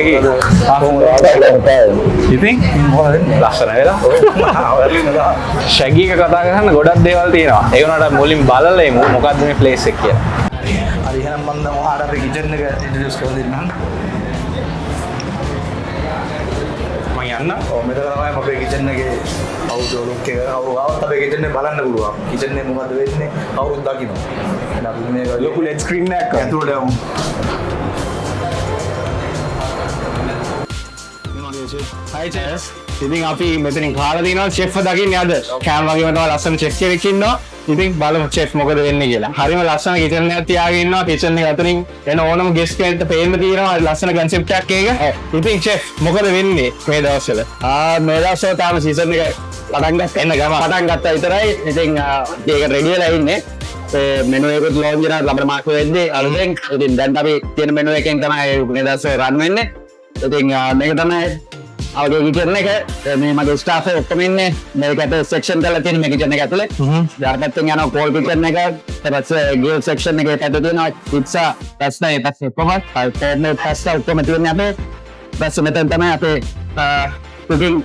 Shaggy. ඉතින් ලස්සන වෙලා. Shaggy එක කතා කරන්න ගොඩක් දේවල් තියෙනවා. ඒ වුණාට මුලින් බලලා එමු මොකද්ද මේ ප්ලේස් එක කියලා. හරි එහෙනම් මම දැන් ඔයාලට අපේ කිචන් එක ඉන්ට්‍රොඩියුස් කරලා දෙන්නම්. මම යන්න. ඔව් මෙතන තමයි අපේ කිචන් එකේ අවුට්ඩෝර් ලුක් එක. අවුත් අපේ කිචන් එක බලන්න පුළුවන්. කිචන් එක මොකද වෙන්නේ? අවුත් දකින්න. එහෙනම් අපි මේක ලොකු LED screen එකක් ඇතුළට යමු. Hi chef. ඉතින් අපි මෙතනින් කාලා දිනවා chef දකින්නේ අද. කැම වගේම තමයි ලස්සන chef කෙනෙක් ඉන්නවා. ඉතින් බලමු chef මොකද වෙන්නේ කියලා. හරිම ලස්සන kitchen එකක් තියාගෙන ඉන්නවා. kitchen එක අතරින් එන ඕනම guest කෙනෙක්ට පේන්න තියෙනවා ලස්සන concept එකක් එක. ඉතින් chef මොකද වෙන්නේ මේ දවස්වල? මේ දවස්වල තාම season එක පටන් ගත්තා විතරයි. ඉතින් ඒක ready වෙලා ඉන්නේ. මෙනු එකත් launch කරන අපේ මාර්කට් වෙද්දී අලුතෙන් ඉතින් දැන් අපි තියෙන මෙනු එකෙන් තමයි මේ දවස්වල run වෙන්නේ. ඉතින් මේක තමයි අවගේ කිචන් එක මේ මගේ ස්ටාෆ් එක ඔක්කොම ඉන්නේ මේකට සෙක්ෂන් කරලා තියෙන මේ කිචන් එක ඇතුලේ. ඊට යනවා කෝල් කිචන් එක ඊට පස්සේ ග්‍රිල් සෙක්ෂන් එක ඇතුලේ තියෙනවා පිට්සා පස්සේ කොහොමද පස්සේ පස්සා ඔක්කොම තියෙන්නේ අපේ පස්සේ මෙතන තමයි අපේ cooking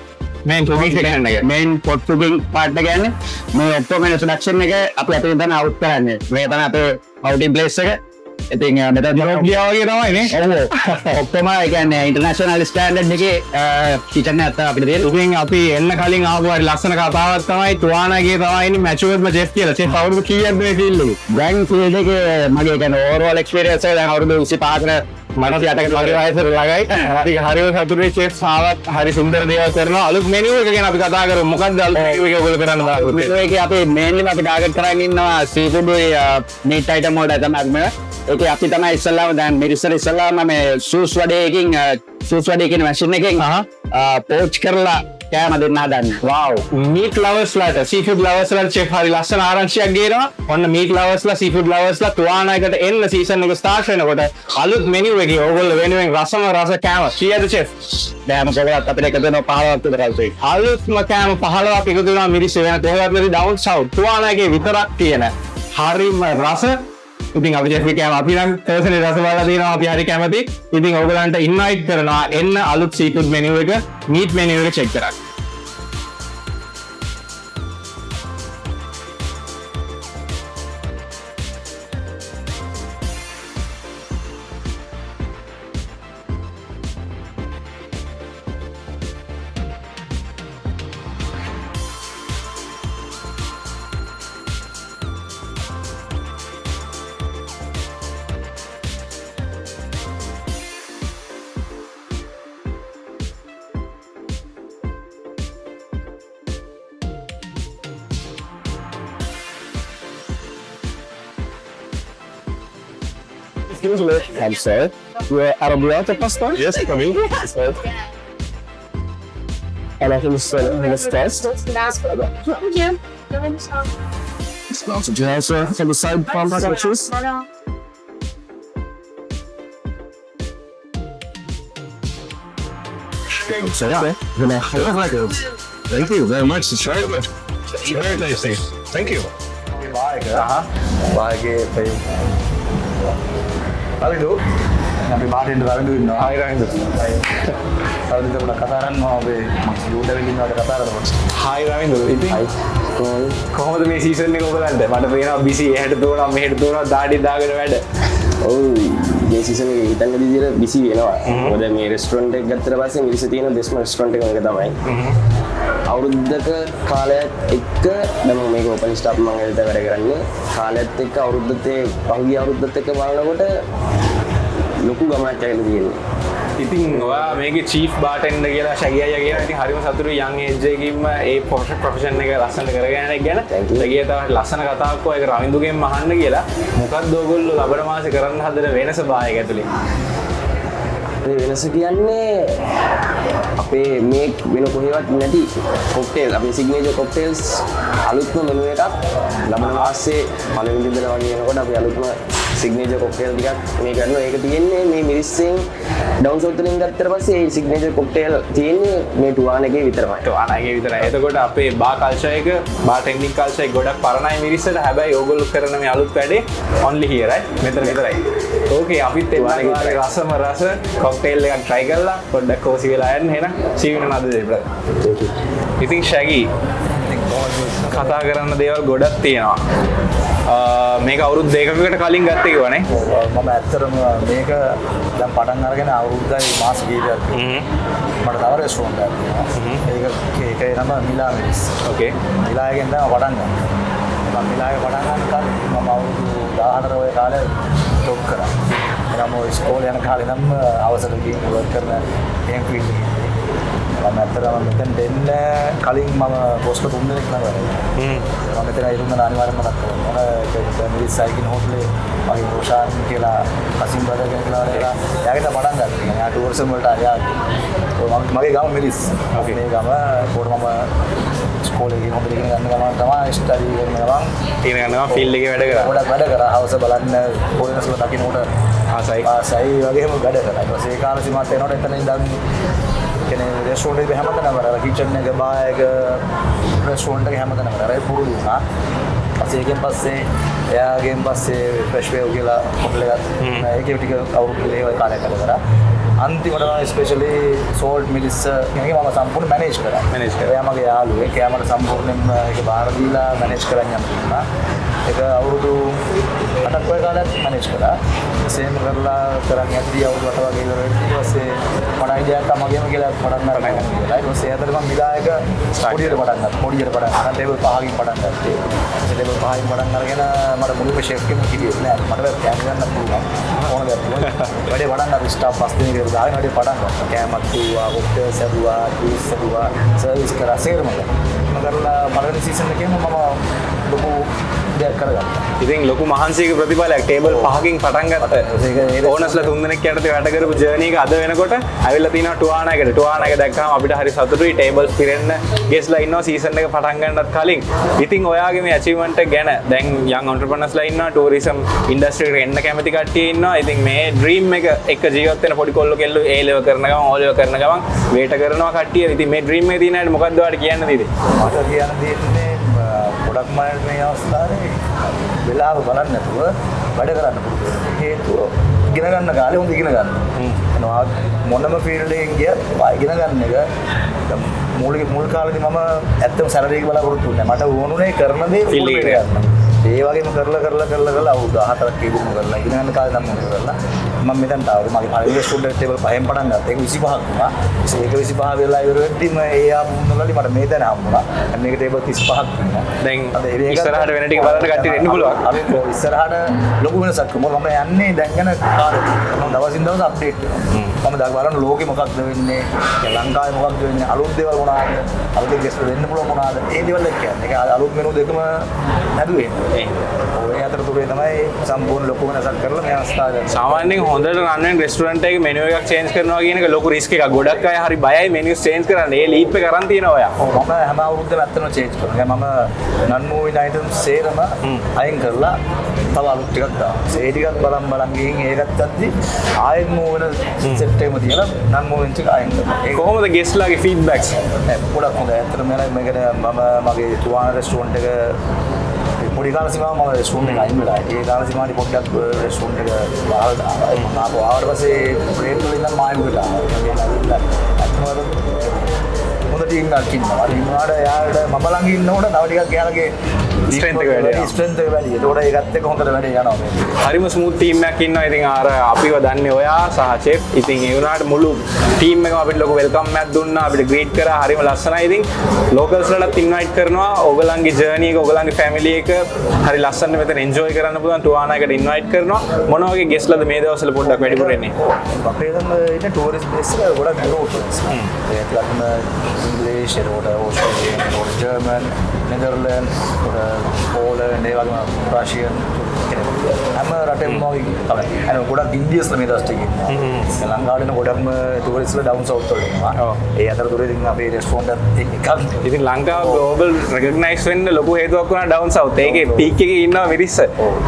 main cooking section එක main pot cooking part එක යන්නේ මේ ඔක්කොම introduction එක අපි අතෙන් තමයි out කරන්නේ මේ තමයි අපේ outing place එක. ඉතින් මෙතන යුරෝප් ගියා වගේ තමයි නේ. ඔව්. ඔක්කොම ඒ කියන්නේ ඉන්ටර්නැෂනල් ස්ටෑන්ඩඩ් එකේ කිචන් එක අපිට තියෙන. ඉතින් අපි එන්න කලින් ආපු හරි ලස්සන කතාවක් තමයි තුවානාගේ තමයි ඉන්නේ මැචුවර්ම චෙෆ් කියලා. චෙෆ් අවුරුදු කීයක්ද මේ ෆීල්ඩ් එකේ? දැන් ෆීල්ඩ් එකේ මගේ කියන්නේ ඕවර්ऑल එක්ස්පීරියන්ස් එක දැන් අවුරුදු 25කට මට 8කට වගේ වයසට ළඟයි. හරි හරිම සතුටුයි චෙෆ් ආවත් හරි සුන්දර දේවල් කරනවා. අලුත් මෙනු එක ගැන අපි කතා කරමු. මොකක්ද අලුත් මෙනු එක ඔයගොල්ලෝ කරන්න දාන්නේ? මෙනු එකේ අපි මේන්ලි අපි ටාගට් කරගෙන ඉන්නවා සීෆුඩ් මීට් අයිටම් වලට තමයි ඒකේ අපි තමයි ඉස්සල්ලාම දැන් මිරිස්සර ඉස්සල්ලාම මේ සූස් වඩේකින් මැෂින් එකකින් පෝච් කරලා කෑම දෙන්න හදන්නේ. wow meat lovers ලාට seafood lovers ලාට chef හරි ලස්සන ආරංචියක් ගේනවා. ඔන්න meat lovers ලා seafood lovers ලා තුවානායකට එන්න season එක start වෙනකොට අලුත් menu එකේ ඕගොල්ලෝ වෙනුවෙන් රස කෑම කීයද chef? දැන් මොකද අපිට එකතු වෙනවා 15ක් විතර රසයි. අලුත්ම කෑම 15ක් එකතු වෙනවා මිරිස් වෙන කොහෙවත් නැති down south තුවානායකේ විතරක් තියෙන හරිම රස. ඉතින් අපි ජෙෆ් එකම අපි නම් පර්සනලි රස බලලා තියෙනවා අපි හරි කැමති. ඉතින් ඔයගලන්ට ඉන්වයිට් කරනවා එන්න අලුත් සීෆුඩ් මෙනු එක මීට් මෙනු එක චෙක් කරන්න. Excuse me. I'm sorry. We're arrabbiata pasta? Yes, come in. And I can sell this test. So, do you have some side palm juice? So, yeah. Thank you very much. It's very tasty. Thank you. Bye. Ravindu, අපි බාහිරින් රවින්දු ඉන්නවා. හයි රවින්දු. රවින්දු අපිට කතා කරනවා අපි මම යෝඩ වෙලින් වලට කතා කරනවා. හයි රවින්දු. ඉතින් කොහොමද මේ සීසන් එක ඔයගලන්ට? මට පේනවා බිසි එහෙට දුවනවා මෙහෙට දුවනවා දාඩි දාගෙන වැඩ. ඔව් මේ සීසන් එකේ හිතන්න විදියට බිසි වෙනවා. මොකද මේ රෙස්ටොරන්ට් එක ගත්තට පස්සේ මිරිස තියෙන බෙස්ට් රෙස්ටොරන්ට් එක තමයි. අවුරුද්දක කාලයක් එක්ක දැන් මේක ඕපන් ස්ටාප් මම එතන වැඩ කරන්නේ. කාලයත් එක්ක අවුරුද්දත් පහුගිය අවුරුද්දත් එක්ක බලනකොට ලොකු ගමනක් ඇවිල්ලා තියෙනවා. ඉතින් ඔයා මේකේ චීෆ් බාර්ටෙන්ඩර් කියලා ශගී අයියා කියනවා. ඉතින් හරිම සතුටුයි යන් ඒජ් එකකින්ම ඒ ප්‍රොෆෙෂන් එක ලස්සනට කරගෙන යන එක ගැන. ශගී තමයි ලස්සන කතාවක් ඔය රවින්දුගෙන් අහන්න කියලා. මොකක්ද ඔයගොල්ලෝ ලබන මාසේ කරන්න හදන වෙනස බායක ඇතුලේ? වෙනස කියන්නේ අපේ මේ වෙන කොහෙවත් නැති කොක්ටේල් අපේ සිග්නේචර් කොක්ටේල්ස් අලුත්ම මෙනු එකක් ලබන මාසේ පළවෙනි දින වගේ එනකොට අපි අලුත්ම සිග්නේචර් කොක්ටේල් ටිකක් මේ කරනවා. ඒක තියෙන්නේ මේ මිරිස්සෙන් ඩවුන් සවුත් වලින් ගත්තට පස්සේ ඒ සිග්නේචර් කොක්ටේල් තියෙන්නේ මේ ටුවාන එකේ විතරමයි. ටුවාන එකේ විතරයි. එතකොට අපේ බා කල්චර් එක බා ටෙක්නික් කල්චර් එක ගොඩක් පරණයි මිරිස්සට. හැබැයි ඕගොල්ලෝ කරන මේ අලුත් වැඩේ only here right මෙතන විතරයි. ඕකේ අපිත් ඒ රසම රස කොක්ටේල් එකක් try කරලා පොඩ්ඩක් කෝසි වෙලා යන්න එහෙනම් see you in another day brother. ඉතින් ශැගි කතා කරන්න දේවල් ගොඩක් තියෙනවා. මේක අවුරුදු දෙකකට කලින් ගත්තේ කිව්වනේ. මම ඇත්තටම මේක දැන් පටන් අරගෙන අවුරුද්දයි මාස කීපයක්. මට තව රෙස්ටොරන්ට් එකක් තියෙනවා. ඒකේ නම මිලා මිරිස්. ඕකේ. මිලාගෙන් තමයි පටන් ගන්නේ. මම මිලාගේ පටන් ගන්න කාලේ මම අවුරුදු 14 ඔය කාලේ ජොබ් කරා. මම ඉස්කෝලේ යන කාලේ නම් අවසර ගිහින් වර්ක් කරන එහෙම ෆීල්ඩ් එකේ. මම ඇත්තටම මෙතන දෙන්න කලින් මම බොස්ට 3 දෙනෙක් ළඟ මම මෙතන ඉරුන්න අනිවාර්යයෙන්ම මතක් කරනවා. මොන මිරිස් සයිකින් හෝටලේ මගේ රෝෂාන් කියලා කසිම් බ්‍රදර් කෙනෙක්ලා වරේලා එයාගෙන් පටන් ගත්තා. එයා ටූරිසම් වලට ආයා මගේ ගම මිරිස්. මේ ගම පොඩ මම ඉස්කෝලේ ගිහින් හොඳට ඉගෙන ගන්න ගමන් තමයි ස්ටඩි කරන ගමන් ඉගෙන ගන්නවා ෆීල්ඩ් එකේ වැඩ කරා. ගොඩක් වැඩ කරා. හවස බලන්න පොලිනස් වල දකින්නට ආසයි වගේම වැඩ කරා. ඊට පස්සේ ඒ කාලේ සිමත් එනකොට එතන ඉඳන් කියන්නේ රෙස්ටොරන්ට් එකේ හැමතැනම අර කිචන් එක බා එක රෙස්ටොරන්ට් එකේ හැමතැනම අර පුරුදු වුණා. ඊපස්සේ ඒකෙන් පස්සේ එයාගෙන් පස්සේ ෆ්‍රෙෂ් වේව් කියලා හොටල් එකක් ඒකේ ටික අවුරුදු දෙකක් කාලයක් කරා. අන්තිමට ස්පෙෂලි සෝල්ට් මිරිස් එකේ මම සම්පූර්ණ මැනේජ් කරා. එයා මගේ යාළුවෙක්. එයා මට සම්පූර්ණයෙන්ම ඒක බාර දීලා මැනේජ් කරන්න යනවා. ඒක අවුරුදු 8ක් වගේ කාලයක් මැනේජ් කරා. සේම කරලා කරන් යද්දී අවුරුදු 8 වගේ ඉවර වෙද්දී ඊපස්සේ මට අයිඩියා එකක් මගේම කියලා පටන් ගන්න කියලා. ඊට පස්සේ ඇතර මම මිලායක පොඩියට පටන් ගත්තා. පොඩියට පටන් ගන්න ටේබල් 5කින් පටන් ගත්තා. ටේබල් 5කින් පටන් අරගෙන මට මුලින්ම ෂෙෆ් කෙනෙක් හිටියේ නෑ. මට කෑම ගන්න පුළුවන්. ඕන දෙයක් පුළුවන්. වැඩේ පටන් ගත්තා. ස්ටාෆ් 5 දෙනෙක් විතර දාගෙන වැඩේ පටන් ගත්තා. කෑමක් දුවා, කොක්ටේල් සැදුවා, ජූස් සැදුවා, සර්විස් කරා සේරම කරලා පළවෙනි සීසන් එකේම මම ලොකු දෙයක් කරගත්තා. ඉතින් ලොකු මහන්සියක ප්‍රතිඵලයක් ටේබල් 5කින් පටන් ගත්තා. ඕනස්ලා 3 දෙනෙක් යටතේ වැඩ කරපු ජර්නි එක අද වෙනකොට ඇවිල්ලා තිනවා ටුවානා එකට. ටුවානා එක දැක්කම අපිට හරි සතුටුයි. ටේබල්ස් පිරෙන්න ගෙස්ලා ඉන්නවා සීසන් එක පටන් ගන්නත් කලින්. ඉතින් ඔයාගේ මේ අචීව්මන්ට් එක ගැන දැන් යන් ඔන්ටර්ප්‍රනර්ස්ලා ඉන්නවා, ටූරිසම් ඉන්ඩස්ට්‍රි එකට එන්න කැමති කට්ටිය ඉන්නවා. ඉතින් මේ ඩ්‍රීම් එක එක්ක ජීවත් වෙන පොඩි කොල්ලෝ කෙල්ලෝ A level කරන ගමන් O level කරන ගමන් වේට කරනවා කට්ටිය. ඉතින් මේ ඩ්‍රීම් එකේ තියෙන හැටි මොකක්ද ඔයාලට කියන්න දෙන්නේ? මට කියන්න දෙන්නේ ගොඩක් මට මේ අවස්ථාවේ වෙලාව බලන්න නැතුව වැඩ කරන්න පුළුවන්. හේතුව ඉගෙන ගන්න කාලේ හොඳ ඉගෙන ගන්න. එනවා මොනම ෆීල්ඩ් එකකින් ගියත් ඉගෙන ගන්න එක මුල් කාලේදී මම ඇත්තම සැලරි එක බලාපොරොත්තු වෙන්නේ නැහැ. මට ඕනුනේ කරන දේ ෆීල්ඩ් එකට ගන්න. ඒ වගේම කරලා අවුරුදු 4ක් ඉගෙන කරලා ඉගෙන ගන්න කාලේ නම් කරලා මම මෙතනට ආවා. මගේ පළවෙනි ස්ටුඩන්ට් ටේබල් 5න් පටන් ගත්තා. ඒක 25ක් වුණා. ඒක 25 වෙලා ඉවර වෙද්දිම ඒ ආපුණවලදී මට මේ තැන හම්බුණා. මේක ටේබල් 35ක් වුණා. දැන් ඉස්සරහට වෙන ටික බලන්න කට්ටියට එන්න පුළුවන්. අපි ඉස්සරහට ලොකු වෙනසක් මොකද මම යන්නේ දැන් ගැන කාලෙ. මම දවසින් දවස අප්ඩේට් වෙනවා. මම දැන් බලන්න ලෝකෙ මොකක්ද වෙන්නේ, ලංකාවේ මොකක්ද වෙන්නේ, අලුත් දේවල් මොනවාද, අලුත් ගෙස්ට් වෙන්න පුළුවන් මොනවාද, ඒ දේවල් එක්ක යන්නේ. ඒක අලුත් මෙනු දෙකම හැදුවේ. ඔය අතරතුරේ තමයි සම්පූර්ණ ලොකු වෙනසක් කරලා මේ අවස්ථාව ගන්න. සාමාන්‍යයෙන් හොඳට රන් වෙන රෙස්ටොරන්ට් එකේ මෙනු එකක් චේන්ජ් කරනවා කියන එක ලොකු රිස්ක් එකක්. ගොඩක් අය හරි බයයි මෙනුස් චේන්ජ් කරන්න. ඒ ලීප් එක කරන් තියෙනවා ඔයා. ඔව් මම හැම අවුරුද්දම ඇත්තටම චේන්ජ් කරනවා. මම non moving items සේරම අයින් කරලා තව අලුත් ටිකක් දානවා. ඒ ටිකත් බලන් ගිහින් ඒකත් අද්දි ආයෙත් මූව් වෙන සෙට් එකම තියලා non moving ටික අයින් කරනවා. ඒක කොහොමද ගෙස්ට්ලාගේ ෆීඩ්බැක්ස්? ගොඩක් හොඳයි. ඇත්තටම මේකට මම මගේ තුවාන රෙස්ටොරන්ට් එක පොඩි කාල සීමාව මම රෙස්ටොරන්ට් එක අයින් වෙලා. ඒ කාල සීමාවේදී පොඩ්ඩක් රෙස්ටොරන්ට් එක බාහල් දානවා. ආවට පස්සේ බ්‍රේක් වලින් නම් මායිමකට ආවා. හොඳ ටීම් එකක් ඉන්නවා. ඒ වුණාට එයාට මම ළඟ ඉන්නකොට තව ටිකක් එයාලගේ ස්ට්‍රෙන්ත් එක වැඩි. ස්ට්‍රෙන්ත් එක වැඩි. ඒකෝට ඒකත් එක්ක හොඳට වැඩේ යනවා මේ. හරිම ස්මූත් ටීම් එකක් ඉන්නවා. ඉතින් අර අපිව දන්නේ ඔයා සහ චෙෆ්. ඉතින් ඒ වුණාට මුළු ටීම් එකම අපිට ලොකු වෙල්කම් එකක් දුන්නා. අපිට ග්‍රීට් කරා. හරිම ලස්සනයි. ඉතින් ලෝකල්ස්ලටත් ඉන්වයිට් කරනවා. ඔයගලන්ගේ ජර්නි එක, ඔයගලන්ගේ ෆැමිලි එක හරි ලස්සනට මෙතන එන්ජොයි කරන්න පුළුවන්. ටුවානා එකට ඉන්වයිට් කරනවා. මොන වගේ ගෙස්ට්ලාද මේ දවස්වල පොඩ්ඩක් වැඩිපුර එන්නේ? අපේ නම් ඉන්නේ ටූරිස්ට් ප්ලේස් එක ගොඩක් යුරෝපියන්ස්. ඒත් ලක්ම ඉංග්‍රීසි, ඕස්ට්‍රේලියන්, ජර්මන්, නෙදර්ලන්ඩ්, පෝලන්ඩ් ඒ වගේම රෂියන් හැම රටෙම තමයි. අර ගොඩක් ඉන්දියස්ලා මේ දවස්ට ඉන්නවා. ලංකාවේ ගොඩක්ම ටූරිස්ට්ලා ඩවුන් සවුත් වලට එනවා. ඒ අතරතුරේ ඉතින් අපේ රෙස්ටොරන්ට් එකක් ඉතින් ලංකාව ග්ලෝබල් රෙකග්නයිස් වෙන්න ලොකු හේතුවක් වුණා ඩවුන් සවුත්. ඒකේ පීක් එකේ ඉන්නවා මිරිස්ස.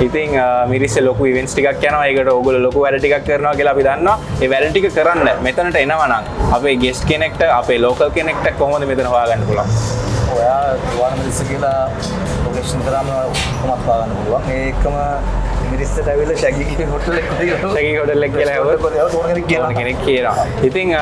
ඉතින් මිරිස්ස ලොකු ඉවෙන්ට්ස් ටිකක් යනවා. ඒකට ඕගොල්ලෝ ලොකු වැඩ ටිකක් කරනවා කියලා අපි දන්නවා. ඒ වැඩ ටික කරන්න මෙතනට එනවා නම් අපේ ගෙස්ට් කෙනෙක්ට අපේ ලෝකල් කෙනෙක්ට කොහොමද මෙතන හොයාගන්න පුළුවන්? ඔයා දුවාන මිරිස්ස කියලා ලොකේෂන් කරාම කොහොමද හොයාගන්න පුළුවන්. ඒකම මිරිස්සට ඇවිල්ලා ශැගී හොටල් එකක් තියෙනවා. ශැගී හොටල් එක කියලා ඕන කෙනෙක් කියනවා. ඉතින්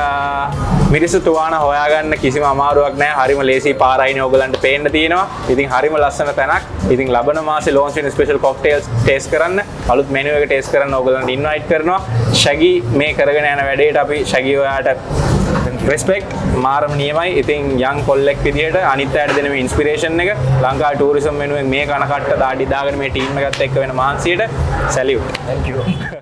මිරිස් තුවාන හොයාගන්න කිසිම අමාරුවක් නැහැ. හරිම ලේසි පාරයිනේ ඕගලන්ට පේන්න තියෙනවා. ඉතින් හරිම ලස්සන තැනක්. ඉතින් ලබන මාසේ ලොන්ච් වෙන ස්පෙෂල් කොක්ටේල්ස් ටේස්ට් කරන්න, අලුත් මෙනු එක ටේස්ට් කරන්න ඕගලන්ට ඉන්වයිට් කරනවා. ශැගී මේ කරගෙන යන වැඩේට අපි ශැගී ඔයාට රෙස්පෙක්ට් මාරම නියමයි. ඉතින් යන් කොල්ලෙක් විදිහට අනිත් අයට දෙන මේ ඉන්ස්පිරේෂන් එක ලංකාවේ ටූරිසම් වෙනුවෙන් මේ කන කට්ට දාඩි දාගෙන මේ ටීම් එකත් එක්ක වෙන මහන්සියට සැලියුට්. Thank you.